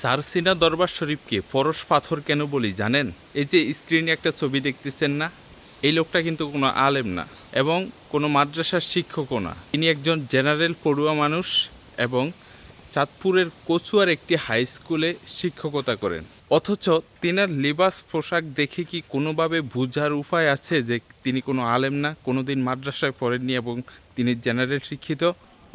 সারসিনা দরবার শরীফকে পরশ পাথর কেন বলি জানেন? এই যে স্ক্রিনে একটা ছবি দেখতেছেন না, এই লোকটা কিন্তু কোনো আলেম না এবং কোনো মাদ্রাসার শিক্ষকও না। তিনি একজন জেনারেল পড়ুয়া মানুষ এবং চাঁদপুরের কচুয়ার একটি হাই স্কুলে শিক্ষকতা করেন। অথচ তিনার লিবাস পোশাক দেখে কি কোনোভাবে বোঝার উপায় আছে যে তিনি কোনো আলেম না, কোনোদিন মাদ্রাসায় পড়েননি এবং তিনি জেনারেল শিক্ষিত?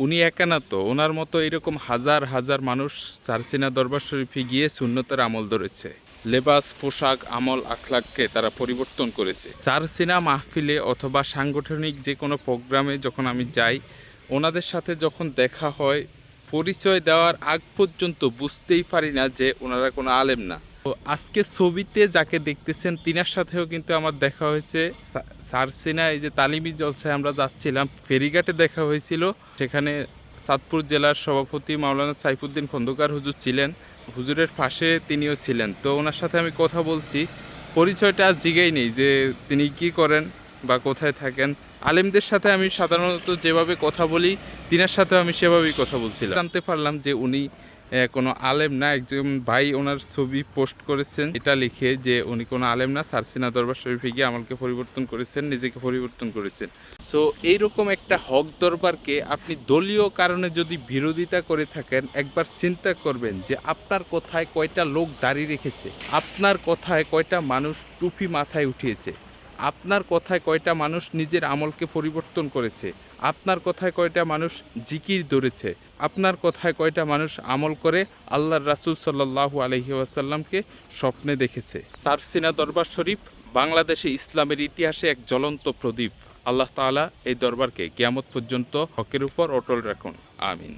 উনি একা না তো, ওনার মতো এরকম হাজার হাজার মানুষ সারসিনা দরবার শরীফে গিয়ে সুন্নতের আমল ধরেছে। লেবাস, পোশাক, আমল, আখলাককে তারা পরিবর্তন করেছে। সারসিনা মাহফিলে অথবা সাংগঠনিক যে কোনো প্রোগ্রামে যখন আমি যাই, ওনাদের সাথে যখন দেখা হয়, পরিচয় দেওয়ার আগ পর্যন্ত বুঝতেই পারি না যে ওনারা কোনো আলেম না। তো আজকে ছবিতে যাকে দেখতেছেন তিনার সাথেও কিন্তু আমার দেখা হয়েছে। সারসিনা এই যে তালিমি জলসায় আমরা যাচ্ছিলাম, ফেরিঘাটে দেখা হয়েছিল। সেখানে চাঁদপুর জেলার সভাপতি মাওলানা সাইফুদ্দিন খন্দকার হুজুর ছিলেন, হুজুরের পাশে তিনিও ছিলেন। তো ওনার সাথে আমি কথা বলছি, পরিচয়টা আর জিজ্ঞাই নেই যে তিনি কি করেন বা কোথায় থাকেন। আলেমদের সাথে আমি সাধারণত যেভাবে কথা বলি, তিনার সাথেও আমি সেভাবেই কথা বলছিলাম। জানতে পারলাম যে উনি কোনো আলেম না। একজন ভাই ওনার ছবি পোস্ট করেছেন, এটা লিখে যে উনি কোনো আলেম না, সারসিনা দরবার শরীফে গিয়ে আমলকে পরিবর্তন করেছেন, নিজেকে পরিবর্তন করেছেন। সো এইরকম একটা হক দরবারকে আপনি দলীয় কারণে যদি বিরোধিতা করে থাকেন, একবার চিন্তা করবেন যে আপনার কথায় কয়টা লোক দাঁড়িয়ে রেখেছে, আপনার কথায় কয়টা মানুষ টুপি মাথায় উঠিয়েছে, আপনার কথায় কয়টা মানুষ নিজের আমলকে পরিবর্তন করেছে, আপনার কথায় কয়টা মানুষ জিকির ধরেছে, আপনার কথায় কয়টা মানুষ আমল করে আল্লাহর রাসূল সাল্লাল্লাহু আলাইহি ওয়াসাল্লামকে স্বপ্নে দেখেছে। সারসিনা দরবার শরীফ বাংলাদেশে ইসলামের ইতিহাসে এক জ্বলন্ত প্রদীপ। আল্লাহ তাআলা এই দরবারকে কিয়ামত পর্যন্ত হকের উপর অটল রাখুন। আমিন।